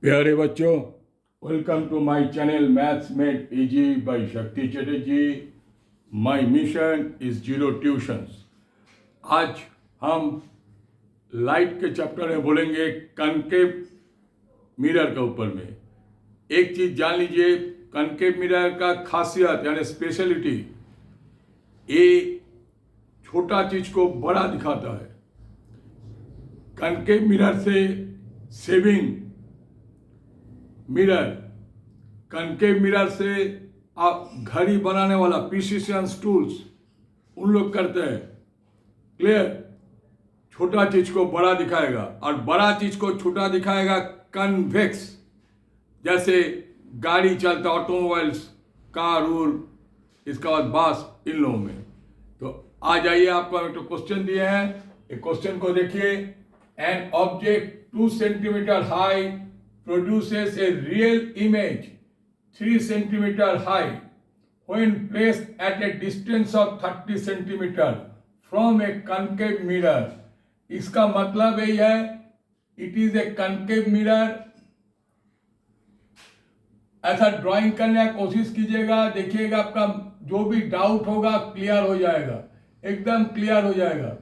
प्यारे बच्चों, welcome to my channel maths made easy by Shakti Chatterjee. My mission is zero tuitions. आज हम light के चैप्टर में बोलेंगे कनकेव मिरर के ऊपर में। एक चीज जान लीजिए, कनकेव मिरर का खासियत यानी स्पेशलिटी, ये छोटा चीज को बड़ा दिखाता है। कनकेव मिरर से सेविंग मिरर, कनकेव मिरर से आप घड़ी बनाने वाला प्रिसिशन टूल्स उन लोग करते हैं। क्लियर? छोटा चीज को बड़ा दिखाएगा और बड़ा चीज को छोटा दिखाएगा कन्वेक्स। जैसे गाड़ी चलता, ऑटोमोबाइल्स, कार उर, इसका बाद बास, इन लोगों में। तो आ जाइए, आपको एक तो क्वेश्चन दिए हैं, एक क्वेश्चन को देखिए। An object 2 centimetre high produces a real image 3 centimeter high when placed at a distance of 30 centimeter from a concave mirror। इसका मतलब यही है, it is a concave mirror। ऐसा ड्राइंग करने की कोशिश कीजिएगा, देखिएगा आपका जो भी डाउट होगा क्लियर हो जाएगा, एकदम क्लियर हो जाएगा।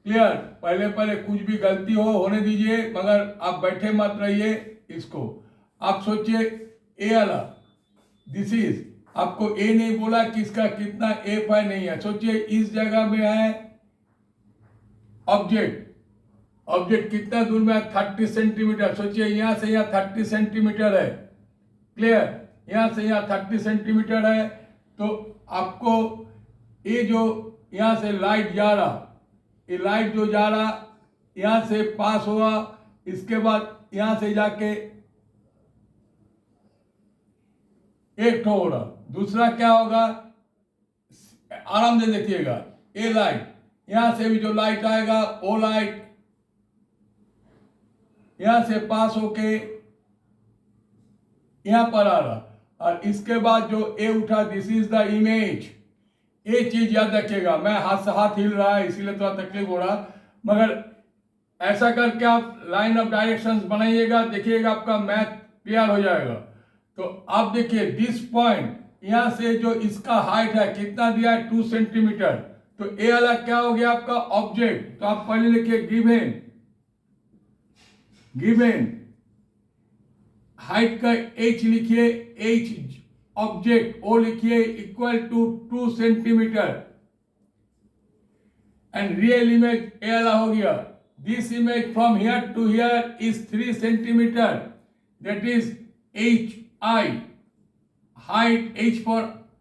क्लियर? पहले पहले कुछ भी गलती होने दीजिए, मगर आप बैठे मत रहिए। इसको आप सोचिए, ए वाला दिस इज, आपको ए नहीं बोला कि इसका कितना एफ है, नहीं है। सोचिए इस जगह में है ऑब्जेक्ट, ऑब्जेक्ट कितना दूर में है? 30 सेंटीमीटर। सोचिए यहां से यहाँ 30 सेंटीमीटर है। क्लियर? यहां से यहाँ 30 सेंटीमीटर है। तो आपको ये जो यहां से लाइट जा रहा, ये लाइट जो जा रहा यहां से पास हुआ, इसके बाद यहां से जाके एक ठो हो रहा, दूसरा क्या होगा? आराम से देखिएगा, ये लाइट यहां से भी जो लाइट आएगा वो लाइट यहां से पास होके यहां पर आ रहा, और इसके बाद जो ए उठा, दिस इज द इमेज। ये चीज याद रखिएगा। मैं हाथ से हाथ हिल रहा है इसीलिए थोड़ा तकलीफ हो रहा, मगर ऐसा करके आप लाइन ऑफ डायरेक्शंस बनाइएगा, देखिएगा आपका मैथ क्लियर हो जाएगा। तो आप देखिए दिस पॉइंट, यहां से जो इसका हाइट है कितना दिया है? 2 सेंटीमीटर। तो ए वाला क्या हो गया आपका? ऑब्जेक्ट। तो आप पहले लिखिए गिवन, गिवन हाइट का एच लिखिए, एच ऑब्जेक्ट ओ लिखिए equal to 2 centimetre, and real image A वाला हो गया। This image from here to here is 3 centimeter. That is HI. Height, H for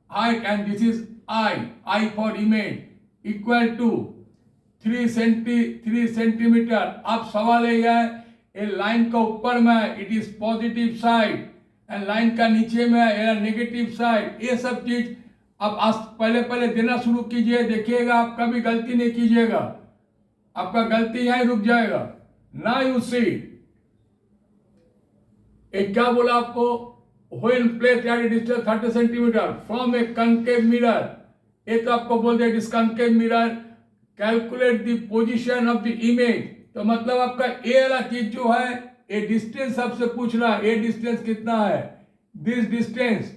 height, and this is I for image, equal to 3 centimeter. अब सवाल यह है, ये line का ऊपर में है, it is positive side, and line का नीचे में है नेगेटिव साइड। ये सब चीज अब आज पहले पहले देना शुरू कीजिए, देखिएगा आप कभी गलती नहीं कीजिएगा, आपका गलती यहीं रुक जाएगा ना। यू सी, एक क्या बोला आपको? When placed at A distance 30 centimetre from A concave mirror. एक आपको बोल दिया this concave mirror, calculate the position of the image. तो मतलब आपका ए वाला चीज जो है, ए डिस्टेंस आपसे पूछ रहा है, ए डिस्टेंस कितना है? This distance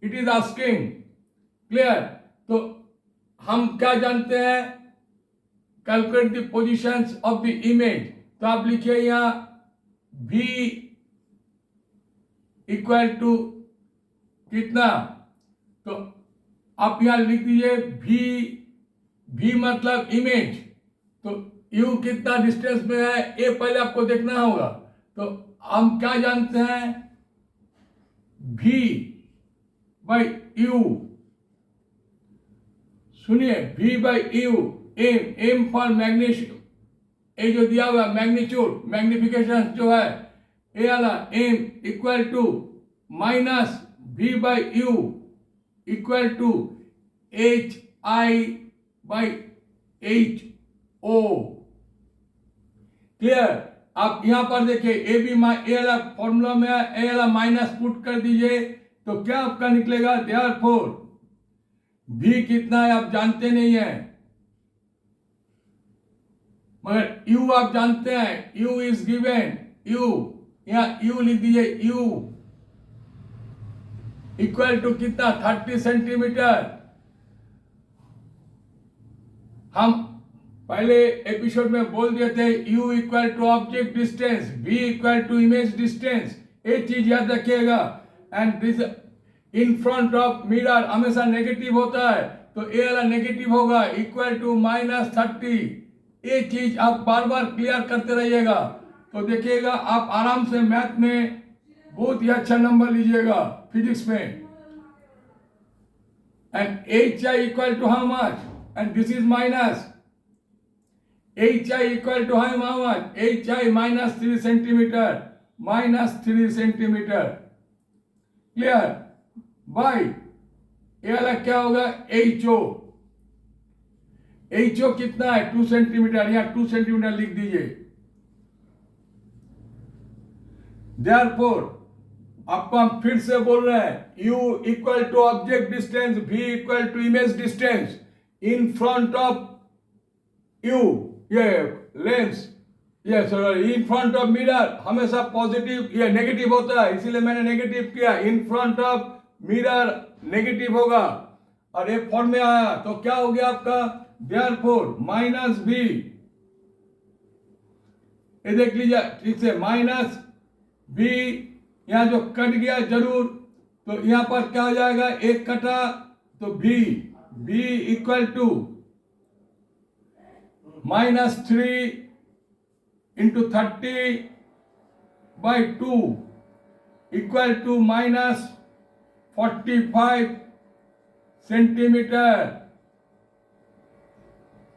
it is asking. Clear? तो हम क्या जानते हैं? Calculate the positions of the image. तो आप लिखिए यहां v इक्वल टू कितना? तो आप यहां लिख दीजिए v मतलब इमेज। तो u कितना डिस्टेंस में है, ये पहले आपको देखना होगा। तो हम क्या जानते हैं? v by u। सुनिए, v by u, M for magnitude, ये जो दिया हुआ मैग्नीट्यूड, मैग्निफिकेशन जो है ये वाला M equal to minus v by u equal to H I by H O. Clear? आप यहां पर देखिए, ए बी ए वाला फॉर्मूला में ए वाला माइनस पुट कर दीजिए, तो क्या आपका निकलेगा? देयरफॉर v कितना है आप जानते नहीं है, मगर u आप जानते हैं। u इज गिवन, u यहाँ यू लिख दीजिए, यू इक्वल टू कितना 30 सेंटीमीटर। हम पहले एपिसोड में बोल दिए थे u equal to object distance, v equal to image distance, ये चीज याद रखिएगा। And this in front of mirror हमेशा नेगेटिव होता है, तो ये वाला नेगेटिव होगा, इक्वल टू -30। ये चीज आप बार बार क्लियर करते रहिएगा, तो देखिएगा आप आराम से मैथ में बहुत ही अच्छा नंबर लीजिएगा, फिजिक्स में। And hi equal to how much, and this is minus hi equal to how much, hi -3 centimetre, -3 centimetre, clear. By ये वाला क्या होगा, ho कितना है 2 सेंटीमीटर, यहाँ 2 सेंटीमीटर लिख दीजिए। Therefore, आपको हम फिर से बोल रहे हैं, u equal to object distance, v equal to image distance in front of u, ये लेंस, ये sorry in front of mirror हमेशा पॉजिटिव, ये नेगेटिव होता है, इसीलिए मैंने नेगेटिव किया। In front of mirror negative होगा, और एक फॉर्म में आया तो क्या हो गया आपका, देयरफॉर -v, ये देख लीजिए ठीक से, -v, यहां जो कट गया जरूर, तो यहां पर क्या हो जाएगा, एक कटा तो v equal to -3 into 30/2 equal to -45 centimetre.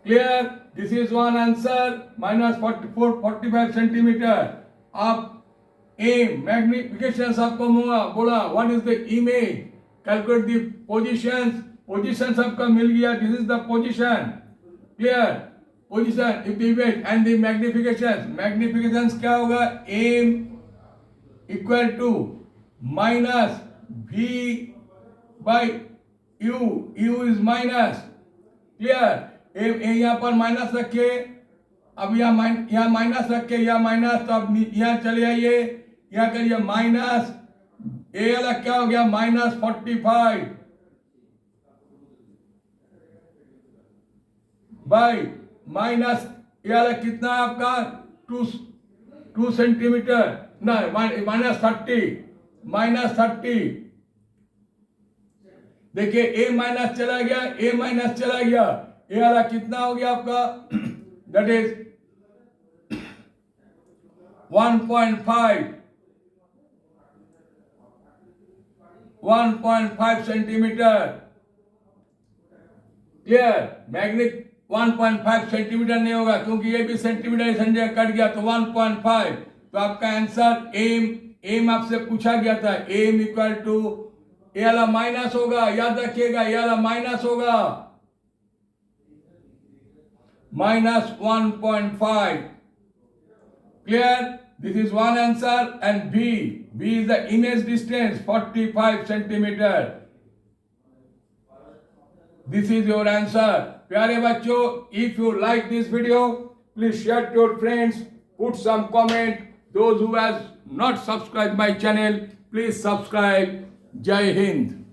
Clear, this is one answer, -45 centimetre. आप एम मैग्निफिकेशन आपको बोला, what is the image, calculate the positions आपका मिल गया, this is the position, clear, position if the image and the magnifications क्या होगा, M equal to -v/u, u is minus, clear. यहाँ पर माइनस रखे, अब यहाँ माइनस रखे, यहाँ माइनस, तो अब यहाँ चले आइए, यहाँ करिए माइनस, ये वाला क्या हो गया, -45 बाई माइनस, ये वाला कितना है आपका 2 सेंटीमीटर, नहीं -30, देखिए a माइनस चला गया, a माइनस चला गया, ये वाला कितना हो गया आपका, that is 1.5 centimetre, clear. Magnet 1.5 centimetre नहीं होगा, क्योंकि ये भी सेंटीमीटर संजय कट गया, तो 1.5, तो आपका आंसर एम आपसे पूछा गया था, एम इक्वल टू, ये वाला माइनस होगा, याद रखिएगा, ये वाला माइनस होगा, -1.5, clear. This is one answer, and B is the image distance, 45 centimeter. This is your answer. प्यारे बच्चों, if you like this video, please share to your friends, put some comment. Those who has not subscribed my channel, please subscribe. Jai Hind.